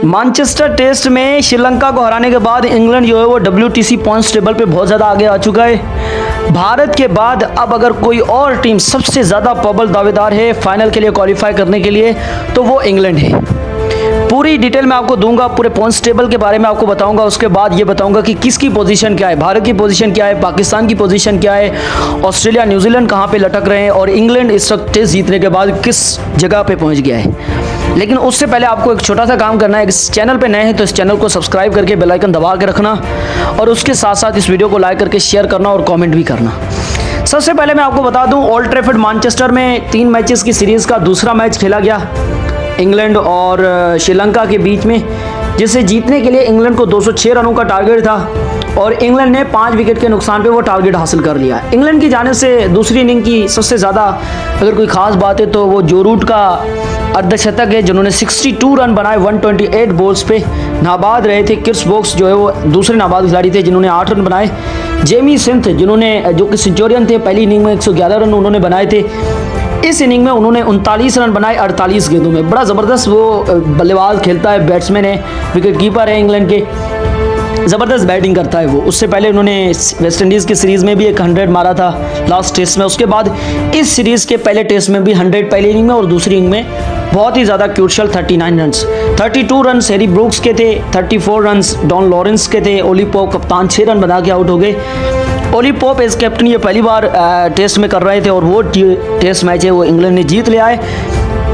Manchester test में श्रीलंका को हराने के बाद इंग्लैंड जो है वो WTC पॉइंट्स टेबल पे बहुत ज़्यादा आगे आ चुका है। भारत के बाद अब अगर कोई और टीम सबसे ज़्यादा प्रबल दावेदार है फाइनल के लिए क्वालिफाई करने के लिए तो वो इंग्लैंड है। पूरी डिटेल मैं आपको दूंगा, पूरे पॉइंट्स टेबल के बारे में आपको बताऊंगा। उसके बाद ये बताऊंगा कि किसकी पोजीशन क्या है, भारत की पोजीशन क्या है, पाकिस्तान की पोजीशन क्या है, ऑस्ट्रेलिया न्यूजीलैंड कहाँ पे लटक रहे हैं और इंग्लैंड इस वक्त टेस्ट जीतने के बाद किस जगह पे पहुंच गया है। लेकिन उससे पहले आपको एक छोटा सा काम करना है। इस चैनल पे नए हैं तो इस चैनल को सब्सक्राइब करके बेल आइकन दबा के रखना और उसके साथ साथ इस वीडियो को लाइक करके शेयर करना और कमेंट भी करना। सबसे पहले मैं आपको बता दूं, ओल्ड ट्रैफर्ड मैनचेस्टर में 3 मैचेस की सीरीज़ का दूसरा मैच खेला गया इंग्लैंड और श्रीलंका के बीच में, जिसे जीतने के लिए इंग्लैंड को 206 रनों का टारगेट था और इंग्लैंड ने 5 विकेट के नुकसान पे वो टारगेट हासिल कर लिया। इंग्लैंड की जाने से दूसरी इनिंग की सबसे ज़्यादा अगर कोई ख़ास बात है तो वो जो रूट का अर्धशतक है, जिन्होंने 62 रन बनाए 128 बॉल्स पे। नाबाद रहे थे क्रिस वोक्स जो है वो दूसरे नाबाद खिलाड़ी थे जिन्होंने 8 रन बनाए। जेमी स्मिथ जिन्होंने जो कि सेंचुरियन थे, पहली इनिंग में 111 रन उन्होंने बनाए थे। इस इनिंग में उन्होंने 39 रन बनाए 48 गेंदों में। बड़ा ज़बरदस्त वो बल्लेबाज खेलता है, बैट्समैन है, विकेट कीपर है इंग्लैंड के, ज़बरदस्त बैटिंग करता है वो। उससे पहले उन्होंने वेस्ट इंडीज़ की सीरीज़ में भी एक 100 मारा था लास्ट टेस्ट में। उसके बाद इस सीरीज़ के पहले टेस्ट में भी 100 पहली इनिंग में और दूसरी इनिंग में बहुत ही ज़्यादा crucial 39 run. 32 run Harry Brooks के थे, 34 रन डॉन लॉरेंस के थे। ओली पोप कप्तान 6 रन बना के आउट हो गए। ओली पोप एज कैप्टन ये पहली बार टेस्ट में कर रहे थे और वो टेस्ट मैच है वो इंग्लैंड ने जीत लिया है।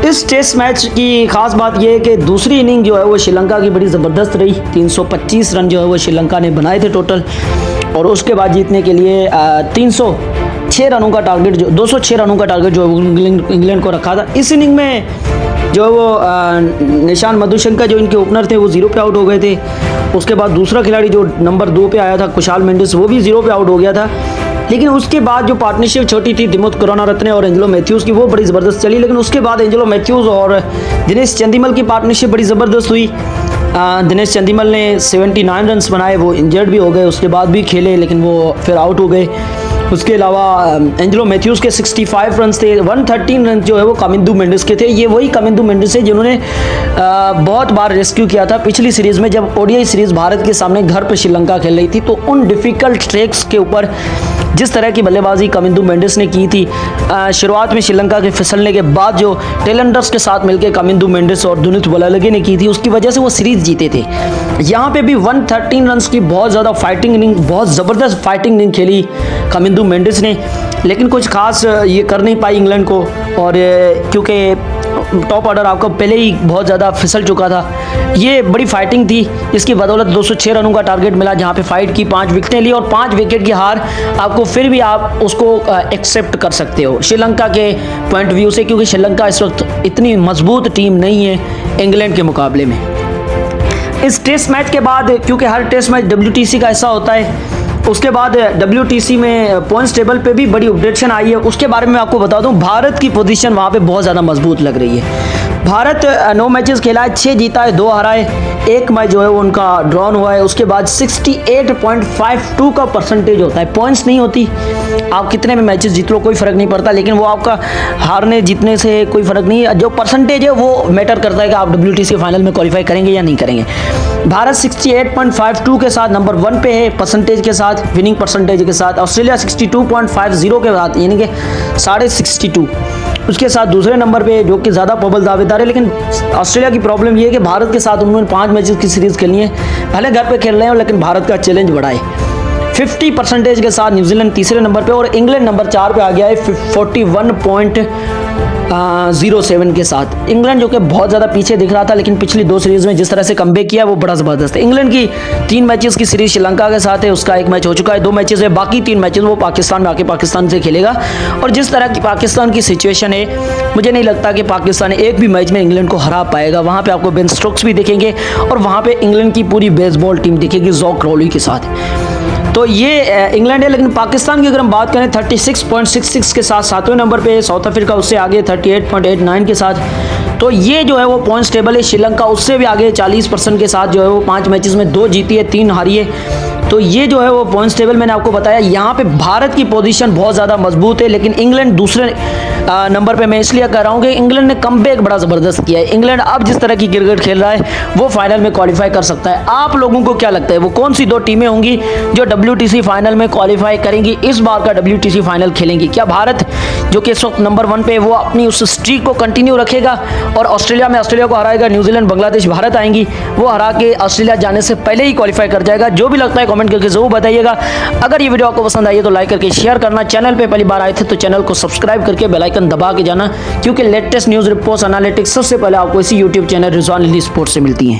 इस टेस्ट मैच की खास बात यह है कि दूसरी इनिंग जो है वो श्रीलंका की बड़ी ज़बरदस्त रही। 325 रन जो है वो श्रीलंका ने बनाए थे टोटल और उसके बाद जीतने के लिए 206 रनों का टारगेट जो इंग्लैंड को रखा था। इस इनिंग में जो है वो निशान मधुशंकर जो इनके ओपनर थे वो 0 पे आउट हो गए थे। उसके बाद दूसरा खिलाड़ी जो नंबर 2 पे आया था कुशाल मेंडिस, वो भी 0 पे आउट हो गया था। लेकिन उसके बाद जो पार्टनरशिप छोटी थी दिमुथ करुणारत्ने और एंजेलो मैथ्यूज़ की, वो बड़ी ज़बरदस्त चली। लेकिन उसके बाद एंजेलो मैथ्यूज़ और दिनेश चंदीमल की पार्टनरशिप बड़ी ज़बरदस्त हुई। दिनेश चंदीमल ने 79 रन बनाए, वो इंजर्ड भी हो गए, उसके बाद भी खेले लेकिन वो फिर आउट हो गए। उसके अलावा एंजेलो मैथ्यूज़ के 65 रन थे। 113 रन जो है वो कामिंदू मेंडिस के थे। ये वही कामिंदू मेंडिस है जिन्होंने बहुत बार रेस्क्यू किया था पिछली सीरीज़ में, जब ओडीआई सीरीज़ भारत के सामने घर पर श्रीलंका खेल रही थी। तो उन डिफ़िकल्ट ट्रैक्स के ऊपर जिस तरह की बल्लेबाजी कामिंदू मेंडिस ने की थी, शुरुआत में श्रीलंका के फिसलने के बाद जो टेलेंडर्स के साथ मिलकर कामिंदू मेंडिस और दुनित वलालगे ने की थी, उसकी वजह से वो सीरीज़ जीते थे। यहाँ पे भी 113 रन की बहुत ज़्यादा फाइटिंग इनिंग, बहुत ज़बरदस्त फाइटिंग इनिंग खेली कामिंदू मेंडिस ने। लेकिन कुछ खास ये कर नहीं पाई इंग्लैंड को, और क्योंकि टॉप ऑर्डर आपका पहले ही बहुत ज़्यादा फिसल चुका था। ये बड़ी फाइटिंग थी, इसकी बदौलत 206 रनों का टारगेट मिला, जहाँ पे फाइट की, 5 विकेटें ली और 5 विकेट की हार आपको फिर भी आप उसको एक्सेप्ट कर सकते हो श्रीलंका के पॉइंट व्यू से, क्योंकि श्रीलंका इस वक्त इतनी मजबूत टीम नहीं है इंग्लैंड के मुकाबले में। इस टेस्ट मैच के बाद, क्योंकि हर टेस्ट मैच WTC का हिस्सा होता है, उसके बाद WTC में पॉइंट्स टेबल पे भी बड़ी अपडेशन आई है। उसके बारे में आपको बता दूं, भारत की पोजीशन वहाँ पे बहुत ज़्यादा मजबूत लग रही है। भारत 9 मैचेस खेला है, 6 जीता है, 2 हारा है। एक मैच जो है वो उनका ड्रॉन हुआ है। उसके बाद 68.52 का परसेंटेज होता है। पॉइंट्स नहीं होती, आप कितने में मैचेस जीत लो कोई फ़र्क नहीं पड़ता, लेकिन वो आपका हारने जीतने से कोई फ़र्क नहीं है। जो परसेंटेज है वो मैटर करता है कि आप WTC फाइनल में क्वालिफाई करेंगे या नहीं करेंगे। भारत 68.52 के साथ नंबर 1 पे है परसेंटेज के साथ, विनिंग परसेंटेज के साथ। ऑस्ट्रेलिया 62.50 के साथ, यानी कि 62.5 उसके साथ दूसरे नंबर पे, जो कि ज़्यादा प्रबल दावेदार है। लेकिन ऑस्ट्रेलिया की प्रॉब्लम ये है कि भारत के साथ उन्होंने 5 मैचेस की सीरीज़ खेलनी है। भले घर पे खेल रहे हैं लेकिन भारत का चैलेंज बड़ा है। 50 परसेंटेज के साथ न्यूजीलैंड तीसरे नंबर पे और इंग्लैंड नंबर 4 पे आ गया है 41.07 के साथ। इंग्लैंड जो कि बहुत ज़्यादा पीछे दिख रहा था, लेकिन पिछली 2 सीरीज़ में जिस तरह से कमबैक किया वो बड़ा ज़बरदस्त है। इंग्लैंड की 3 मैचेस की सीरीज़ श्रीलंका के साथ है, उसका 1 मैच हो चुका है, 2 मैचेस है, बाकी 3 मैचेस वो पाकिस्तान में आके पाकिस्तान से खेलेगा। और जिस तरह की पाकिस्तान की सिचुएशन है, मुझे नहीं लगता कि पाकिस्तान एक भी मैच में इंग्लैंड को हरा पाएगा। वहाँ पर आपको बेन स्टोक्स भी दिखेंगे और वहाँ पर इंग्लैंड की पूरी बेसबॉल टीम दिखेगी जॉक क्रॉली के साथ। तो ये इंग्लैंड है। लेकिन पाकिस्तान की अगर हम बात करें 36.66 के साथ 7वें नंबर पे, साउथ अफ्रीका उससे आगे 38.89 के साथ। तो ये जो है वो पॉइंट्स टेबल है। श्रीलंका उससे भी आगे 40% के साथ जो है वो 5 मैचेस में 2 जीती है, 3 हारी है। तो ये जो है वो पॉइंट्स टेबल मैंने आपको बताया। यहाँ पे भारत की पोजीशन बहुत ज़्यादा मजबूत है, लेकिन इंग्लैंड दूसरे नंबर पे मैं इसलिए कह रहा हूँ कि इंग्लैंड ने कमबैक बड़ा ज़बरदस्त किया है। इंग्लैंड अब जिस तरह की क्रिकेट खेल रहा है वो फाइनल में क्वालिफाई कर सकता है। आप लोगों को क्या लगता है वो कौन सी 2 टीमें होंगी जो WTC फाइनल में क्वालिफाई करेंगी, इस बार का WTC फाइनल खेलेंगी? क्या भारत जो कि इस वक्त नंबर 1 पे वो अपनी उस स्ट्रीक को कंटिन्यू रखेगा और ऑस्ट्रेलिया को हराएगा, न्यूजीलैंड, बांग्लादेश, भारत आएंगी, वो हरा के ऑस्ट्रेलिया जाने से पहले ही क्वालिफाई कर जाएगा? जो भी लगता है कमेंट करके जरूर बताइएगा। अगर ये वीडियो आपको पसंद आई है तो लाइक करके शेयर करना, चैनल पे पहली बार आए थे तो चैनल को सब्सक्राइब करके बेल आइकन दबा के जाना, क्योंकि लेटेस्ट न्यूज़, रिपोर्ट्स, एनालिटिक्स सबसे पहले आपको इसी यूट्यूब चैनल रिजवान स्पोर्ट्स से मिलती हैं।